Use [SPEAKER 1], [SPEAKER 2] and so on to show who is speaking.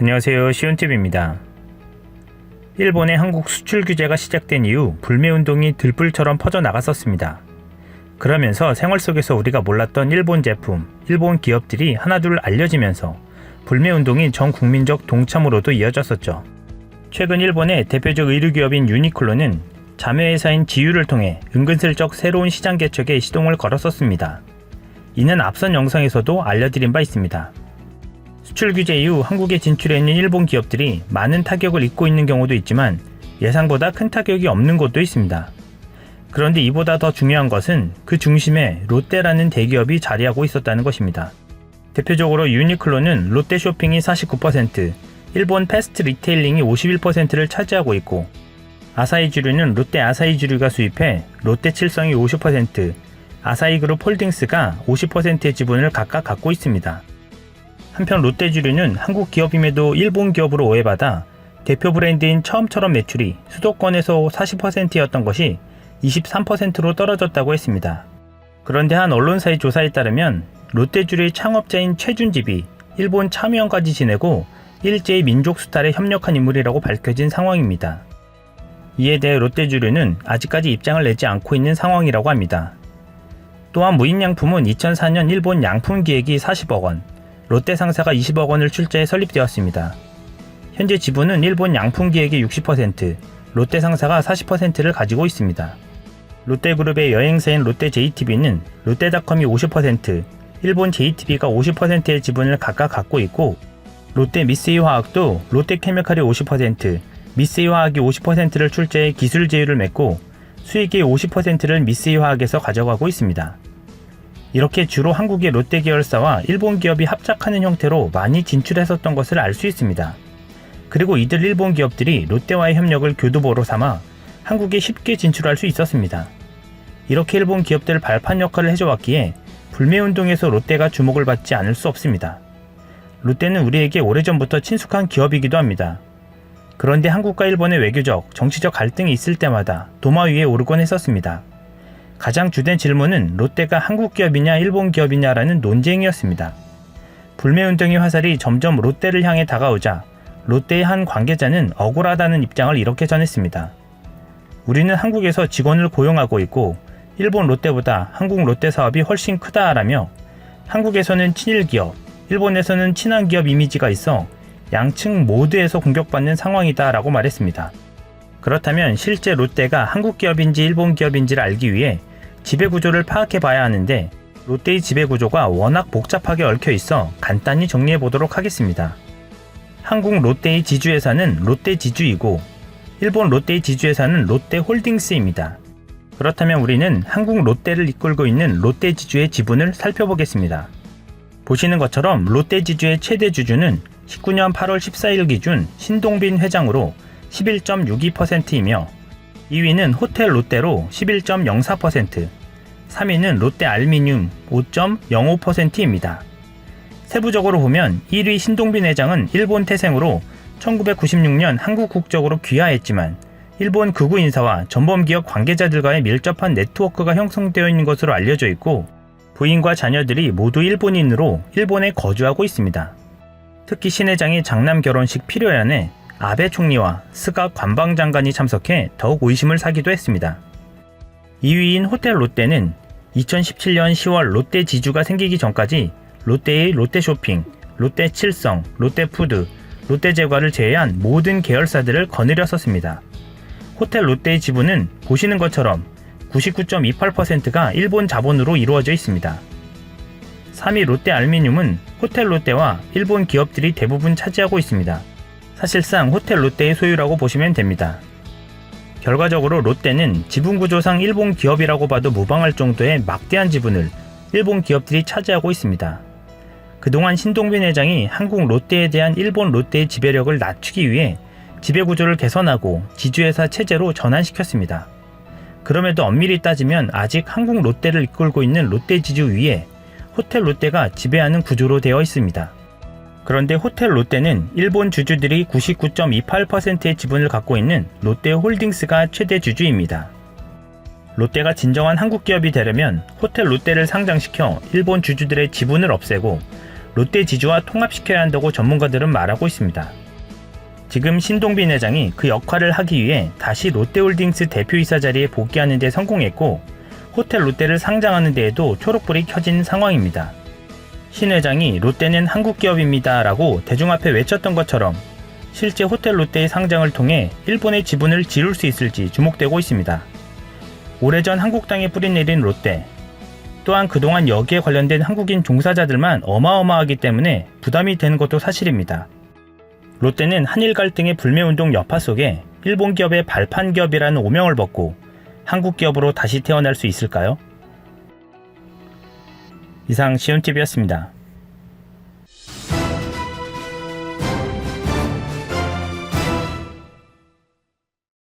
[SPEAKER 1] 안녕하세요, 시온TV입니다. 일본의 한국 수출 규제가 시작된 이후 불매운동이 들불처럼 퍼져나갔었습니다. 그러면서 생활 속에서 우리가 몰랐던 일본 제품, 일본 기업들이 하나둘 알려지면서 불매운동이 전 국민적 동참으로도 이어졌었죠. 최근 일본의 대표적 의류기업인 유니클로는 자매회사인 지유를 통해 은근슬쩍 새로운 시장 개척에 시동을 걸었었습니다. 이는 앞선 영상에서도 알려드린 바 있습니다. 수출 규제 이후 한국에 진출해 있는 일본 기업들이 많은 타격을 입고 있는 경우도 있지만 예상보다 큰 타격이 없는 곳도 있습니다. 그런데 이보다 더 중요한 것은 그 중심에 롯데라는 대기업이 자리하고 있었다는 것입니다. 대표적으로 유니클로는 롯데쇼핑이 49%, 일본 패스트 리테일링이 51%를 차지하고 있고, 아사히주류는 롯데 아사히주류가 수입해 롯데칠성이 50%, 아사히그룹 홀딩스가 50%의 지분을 각각 갖고 있습니다. 한편 롯데주류는 한국 기업임에도 일본 기업으로 오해받아 대표 브랜드인 처음처럼 매출이 수도권에서 40%였던 것이 23%로 떨어졌다고 했습니다. 그런데 한 언론사의 조사에 따르면 롯데주류의 창업자인 최준집이 일본 참여원까지 지내고 일제히 민족 수탈에 협력한 인물이라고 밝혀진 상황입니다. 이에 대해 롯데주류는 아직까지 입장을 내지 않고 있는 상황이라고 합니다. 또한 무인양품은 2004년 일본 양품기획이 40억 원, 롯데 상사가 20억 원을 출자해 설립되었습니다. 현재 지분은 일본 양품기획의 60%, 롯데 상사가 40%를 가지고 있습니다. 롯데그룹의 여행사인 롯데 JTB는 롯데닷컴이 50%, 일본 JTB가 50%의 지분을 각각 갖고 있고, 롯데 미쓰이화학도 롯데케미칼이 50%, 미쓰이화학이 50%를 출자해 기술 제휴를 맺고 수익의 50%를 미쓰이화학에서 가져가고 있습니다. 이렇게 주로 한국의 롯데 계열사와 일본 기업이 합작하는 형태로 많이 진출했었던 것을 알 수 있습니다. 그리고 이들 일본 기업들이 롯데와의 협력을 교두보로 삼아 한국에 쉽게 진출할 수 있었습니다. 이렇게 일본 기업들 발판 역할을 해줘왔기에 불매운동에서 롯데가 주목을 받지 않을 수 없습니다. 롯데는 우리에게 오래전부터 친숙한 기업이기도 합니다. 그런데 한국과 일본의 외교적, 정치적 갈등이 있을 때마다 도마 위에 오르곤 했었습니다. 가장 주된 질문은 롯데가 한국 기업이냐 일본 기업이냐라는 논쟁이었습니다. 불매운동의 화살이 점점 롯데를 향해 다가오자 롯데의 한 관계자는 억울하다는 입장을 이렇게 전했습니다. 우리는 한국에서 직원을 고용하고 있고 일본 롯데보다 한국 롯데 사업이 훨씬 크다라며 한국에서는 친일 기업, 일본에서는 친한 기업 이미지가 있어 양측 모두에서 공격받는 상황이다 라고 말했습니다. 그렇다면 실제 롯데가 한국 기업인지 일본 기업인지를 알기 위해 지배구조를 파악해 봐야 하는데 롯데의 지배구조가 워낙 복잡하게 얽혀 있어 간단히 정리해 보도록 하겠습니다. 한국 롯데의 지주회사는 롯데 지주이고 일본 롯데의 지주회사는 롯데 홀딩스입니다. 그렇다면 우리는 한국 롯데를 이끌고 있는 롯데 지주의 지분을 살펴보겠습니다. 보시는 것처럼 롯데 지주의 최대 주주는 19년 8월 14일 기준 신동빈 회장으로 11.62%이며 2위는 호텔 롯데로 11.04%, 3위는 롯데 알미늄 5.05%입니다. 세부적으로 보면 1위 신동빈 회장은 일본 태생으로 1996년 한국 국적으로 귀화했지만 일본 극우 인사와 전범기업 관계자들과의 밀접한 네트워크가 형성되어 있는 것으로 알려져 있고 부인과 자녀들이 모두 일본인으로 일본에 거주하고 있습니다. 특히 신 회장이 장남 결혼식 피료연에 아베 총리와 스가 관방장관이 참석해 더욱 의심을 사기도 했습니다. 2위인 호텔 롯데는 2017년 10월 롯데 지주가 생기기 전까지 롯데의 롯데쇼핑, 롯데칠성, 롯데푸드, 롯데제과를 제외한 모든 계열사들을 거느렸었습니다. 호텔 롯데의 지분은 보시는 것처럼 99.28%가 일본 자본으로 이루어져 있습니다. 3위 롯데 알미늄은 호텔 롯데와 일본 기업들이 대부분 차지하고 있습니다. 사실상 호텔 롯데의 소유라고 보시면 됩니다. 결과적으로 롯데는 지분구조상 일본 기업이라고 봐도 무방할 정도의 막대한 지분을 일본 기업들이 차지하고 있습니다. 그동안 신동빈 회장이 한국 롯데에 대한 일본 롯데의 지배력을 낮추기 위해 지배구조를 개선하고 지주회사 체제로 전환시켰습니다. 그럼에도 엄밀히 따지면 아직 한국 롯데를 이끌고 있는 롯데 지주 위에 호텔 롯데가 지배하는 구조로 되어 있습니다. 그런데 호텔 롯데는 일본 주주들이 99.28%의 지분을 갖고 있는 롯데 홀딩스가 최대 주주입니다. 롯데가 진정한 한국 기업이 되려면 호텔 롯데를 상장시켜 일본 주주들의 지분을 없애고 롯데 지주와 통합시켜야 한다고 전문가들은 말하고 있습니다. 지금 신동빈 회장이 그 역할을 하기 위해 다시 롯데홀딩스 대표이사 자리에 복귀하는 데 성공했고 호텔 롯데를 상장하는 데에도 초록불이 켜진 상황입니다. 신 회장이 롯데는 한국 기업입니다 라고 대중 앞에 외쳤던 것처럼 실제 호텔 롯데의 상장을 통해 일본의 지분을 지울 수 있을지 주목되고 있습니다. 오래전 한국 땅에 뿌리내린 롯데, 또한 그동안 여기에 관련된 한국인 종사자들만 어마어마하기 때문에 부담이 되는 것도 사실입니다. 롯데는 한일 갈등의 불매운동 여파 속에 일본 기업의 발판 기업이라는 오명을 벗고 한국 기업으로 다시 태어날 수 있을까요? 이상 시온TV였습니다.